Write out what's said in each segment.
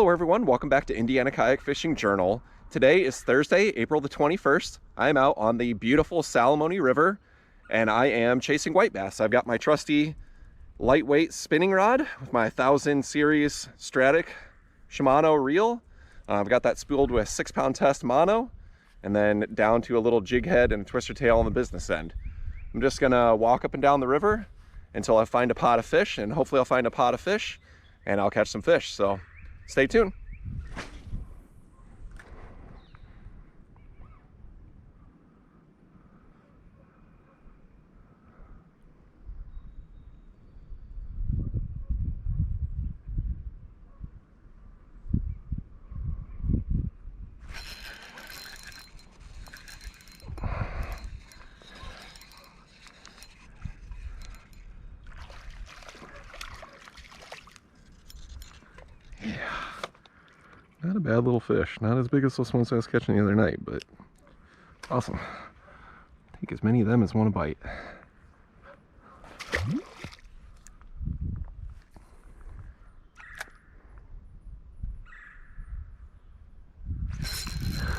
Hello everyone, welcome back to Indiana Kayak Fishing Journal. Today is Thursday, April the 21st. I'm out on the beautiful Salamonie River and I am chasing white bass. I've got my trusty lightweight spinning rod with my 1000 series Stratic Shimano reel. I've got that spooled with 6-pound test mono and then down to a little jig head and a twister tail on the business end. I'm just gonna walk up and down the river until I find a pot of fish, and hopefully I'll find a pot of fish and I'll catch some fish. So stay tuned. Yeah, not a bad little fish. Not as big as those ones I was catching the other night, but awesome. Take as many of them as want to bite.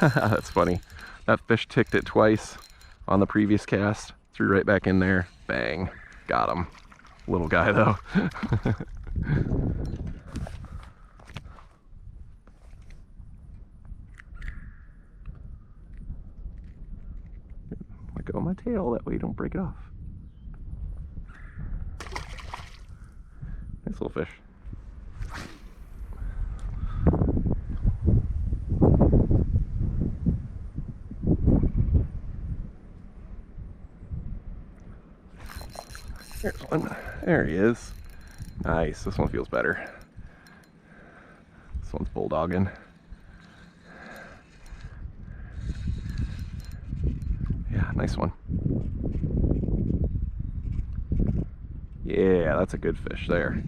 That's funny. That fish ticked it twice on the previous cast. Threw right back in there. Bang. Got him. Little guy though. Let go of my tail, that way you don't break it off. Nice little fish. There's one. There he is. Nice. This one feels better. This one's bulldogging. Yeah, nice one. Yeah, that's a good fish there.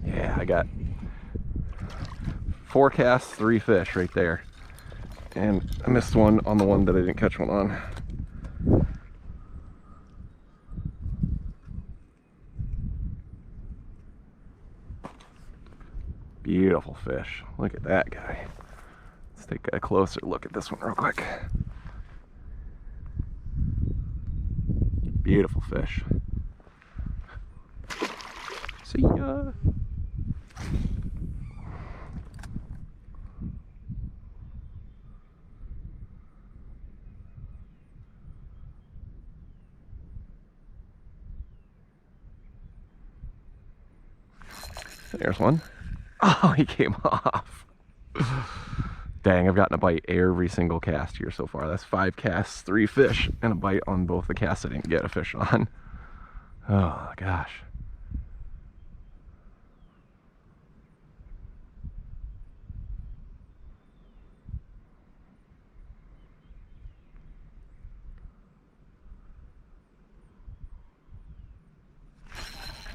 Yeah, I got 4 casts, 3 fish right there. And I missed one on the one that I didn't catch one on. Beautiful fish. Look at that guy. Let's take a closer look at this one real quick. Beautiful fish. See ya. There's one. Oh, he came off. Dang, I've gotten a bite every single cast here so far. That's 5 casts, 3 fish, and a bite on both the casts I didn't get a fish on. Oh, gosh.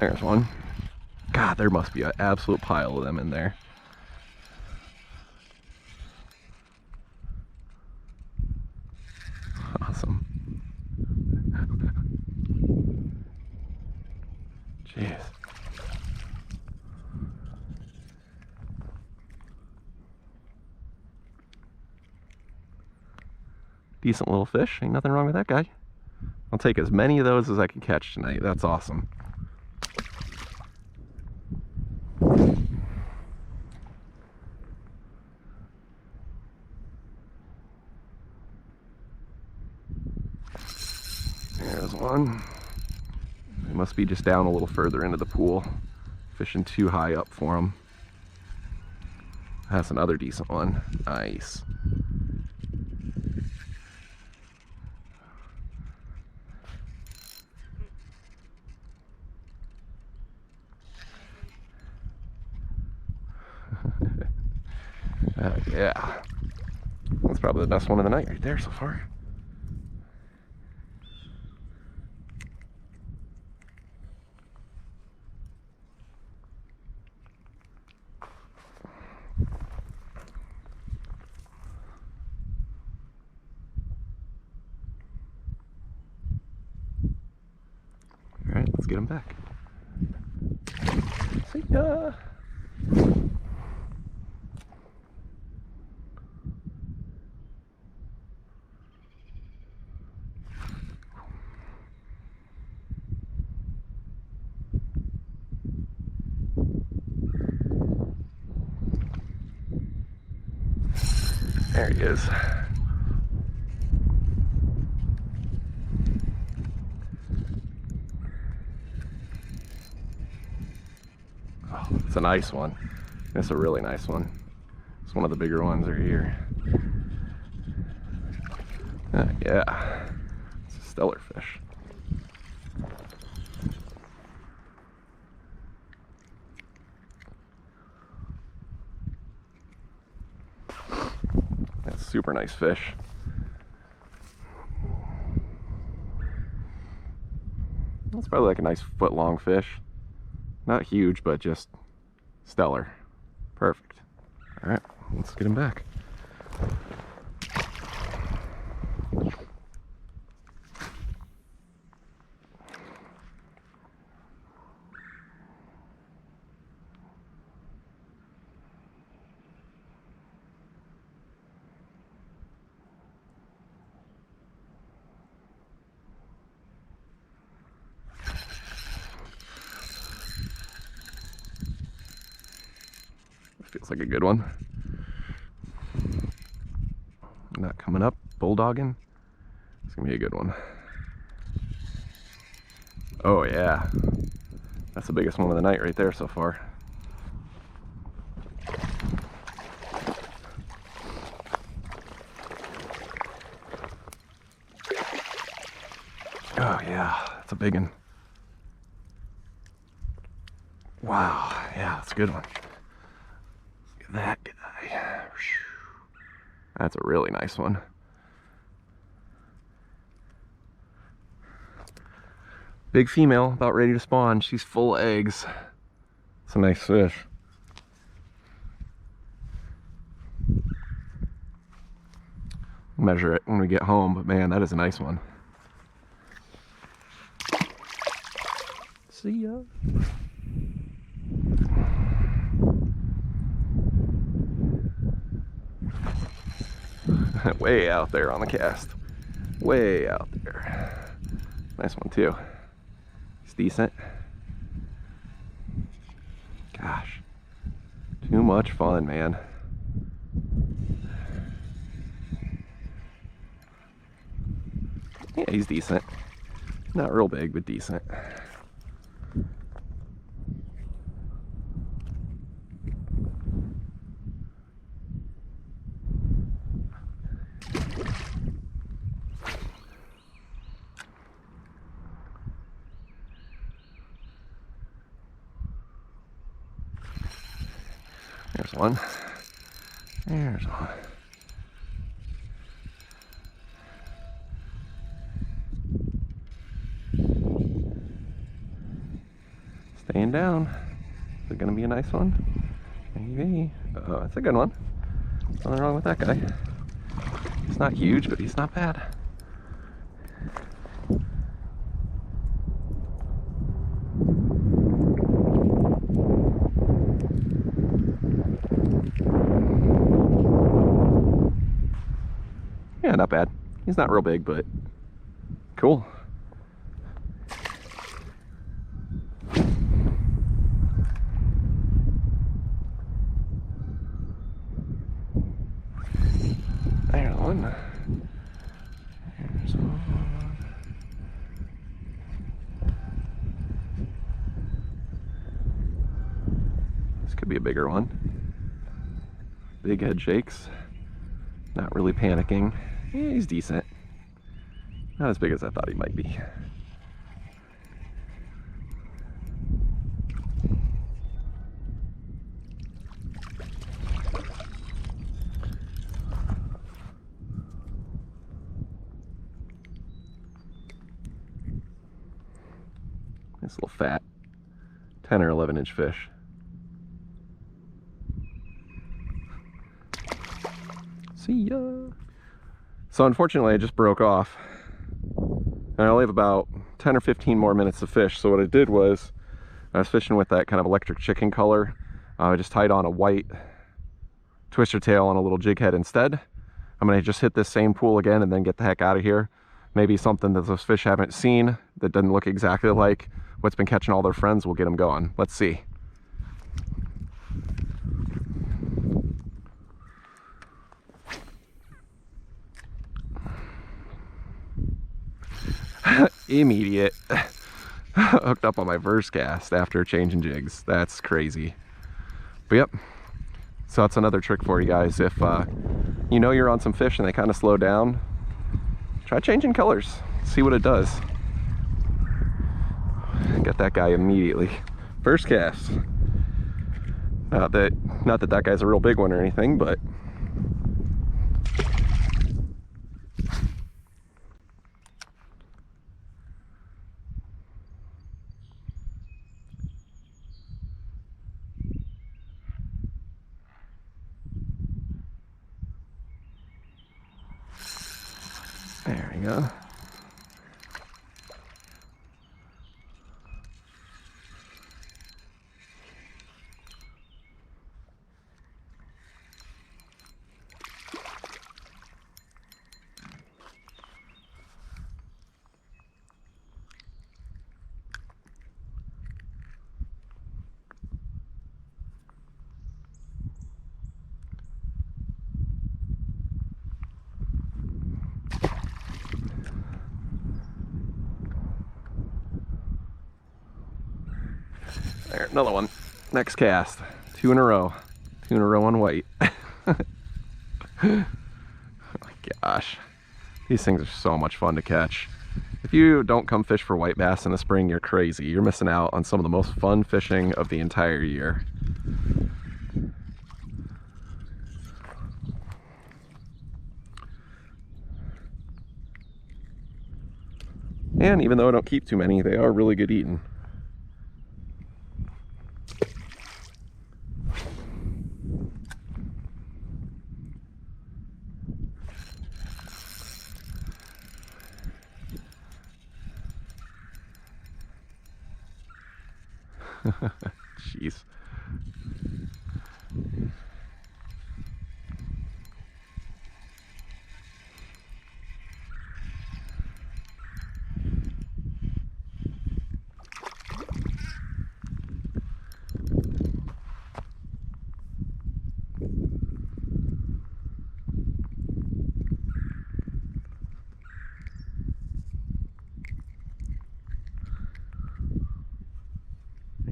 There's one. God, there must be an absolute pile of them in there. Awesome. Jeez. Decent little fish. Ain't nothing wrong with that guy. I'll take as many of those as I can catch tonight. That's awesome. There's one. He must be just down a little further into the pool. Fishing too high up for him. That's another decent one. Nice. Yeah. That's probably the best one of the night right there so far. Alright, let's get him back. See ya! There he is. Oh, it's a nice one. It's a really nice one. It's one of the bigger ones right here. Yeah, it's a stellar fish. That's a super nice fish. That's probably like a nice foot-long fish. Not huge, but just stellar. Perfect. All right, let's get him back. Feels like a good one. Not coming up, bulldogging. It's gonna be a good one. Oh yeah, that's the biggest one of the night right there so far. Oh yeah, that's a big one. Wow, yeah, that's a good one. Look at that guy. That's a really nice one. Big female, about ready to spawn. She's full of eggs. It's a nice fish. Measure it when we get home, but man, that is a nice one. See ya. Way out there on the cast. Way out there. Nice one too. It's decent. Gosh. Too much fun, man. Yeah, he's decent. Not real big, but decent. There's one. There's one. Staying down. Is it gonna be a nice one? Maybe. Oh, that's a good one. Nothing wrong with that guy. He's not huge, but he's not bad. Yeah, not bad. He's not real big, but cool. There's one. There's one. This could be a bigger one. Big head shakes. Not really panicking. Yeah, he's decent. Not as big as I thought he might be. Nice little fat 10 or 11 inch fish. See ya. So unfortunately I just broke off. And I only have about 10 or 15 more minutes to fish. So what I did was, I was fishing with that kind of electric chicken color. I just tied on a white twister tail on a little jig head instead. I'm gonna just hit this same pool again and then get the heck out of here. Maybe something that those fish haven't seen that doesn't look exactly like what's been catching all their friends will get them going. Let's see. immediate. Hooked up on my first cast after changing jigs. That's crazy. But yep, so that's another trick for you guys. If you know you're on some fish and they kind of slow down, try changing colors, see what it does. Get that guy immediately. First cast. Not that guy's a real big one or anything, but there we go. There, another one. Next cast. Two in a row on white. Oh my gosh. These things are so much fun to catch. If you don't come fish for white bass in the spring, you're crazy. You're missing out on some of the most fun fishing of the entire year. And even though I don't keep too many, they are really good eating. Jeez.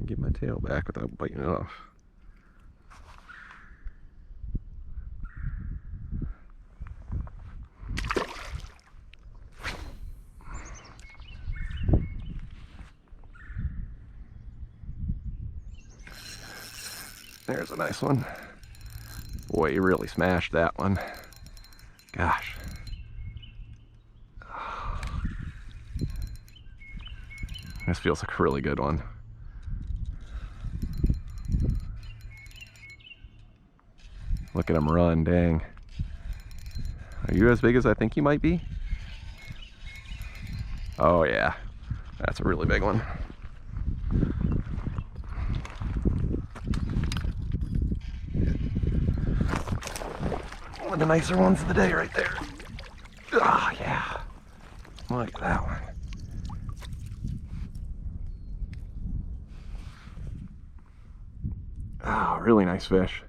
Get my tail back without biting it off. There's a nice one. Boy, you really smashed that one. Gosh. This feels like a really good one. Look at him run, dang. Are you as big as I think you might be? Oh yeah, that's a really big one. One of the nicer ones of the day right there. Ah, oh, yeah. Look at that one. Oh, really nice fish.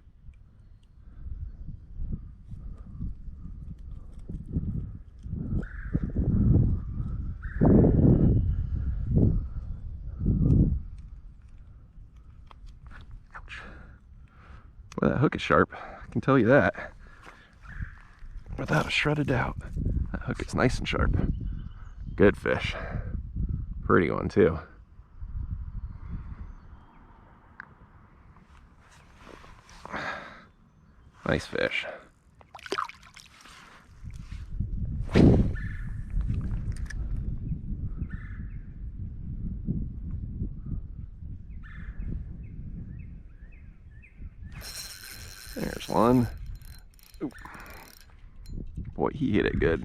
Well, that hook is sharp, I can tell you that. Without a shred of doubt. That hook is nice and sharp. Good fish. Pretty one too. Nice fish. There's one. Ooh. Boy, he hit it good.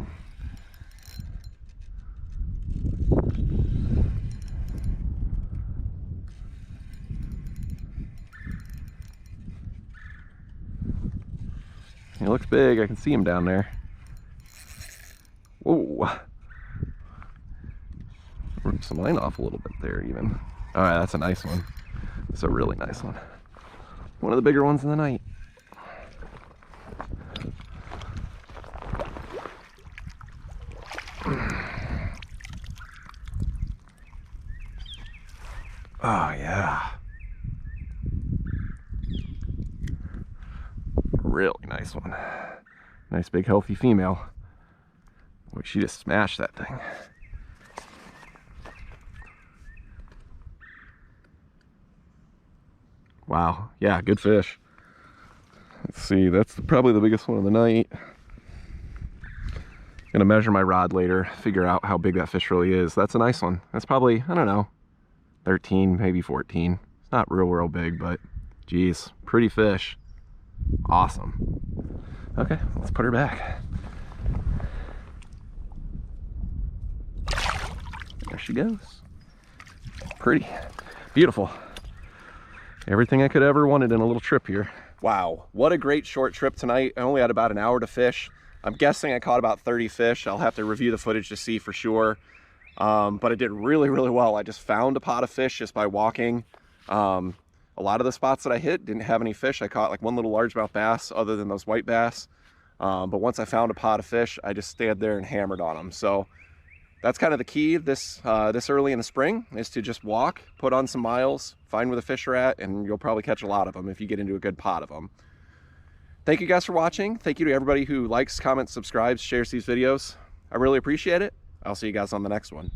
He looks big. I can see him down there. Whoa. Ripped some line off a little bit there even. All right, that's a nice one. That's a really nice one. One of the bigger ones in the night. yeah. Really nice one. Nice big healthy female. Boy, she just smashed that thing. Wow, yeah, good fish. Let's see, that's probably the biggest one of the night. Gonna measure my rod later, figure out how big that fish really is. That's a nice one. That's probably, I don't know, 13, maybe 14. It's not real big, but geez, pretty fish. Awesome. Okay, let's put her back. There she goes. Pretty, beautiful. Everything I could ever wanted in a little trip here. Wow, what a great short trip tonight. I only had about an hour to fish. I'm guessing I caught about 30 fish. I'll have to review the footage to see for sure. But I did really well. I just found a pot of fish just by walking. A lot of the spots that I hit didn't have any fish. I caught like one little largemouth bass other than those white bass. But once I found a pot of fish, I just stayed there and hammered on them. So that's kind of the key this early in the spring, is to just walk, put on some miles, find where the fish are at, and you'll probably catch a lot of them if you get into a good pot of them. Thank you guys for watching. Thank you to everybody who likes, comments, subscribes, shares these videos. I really appreciate it. I'll see you guys on the next one.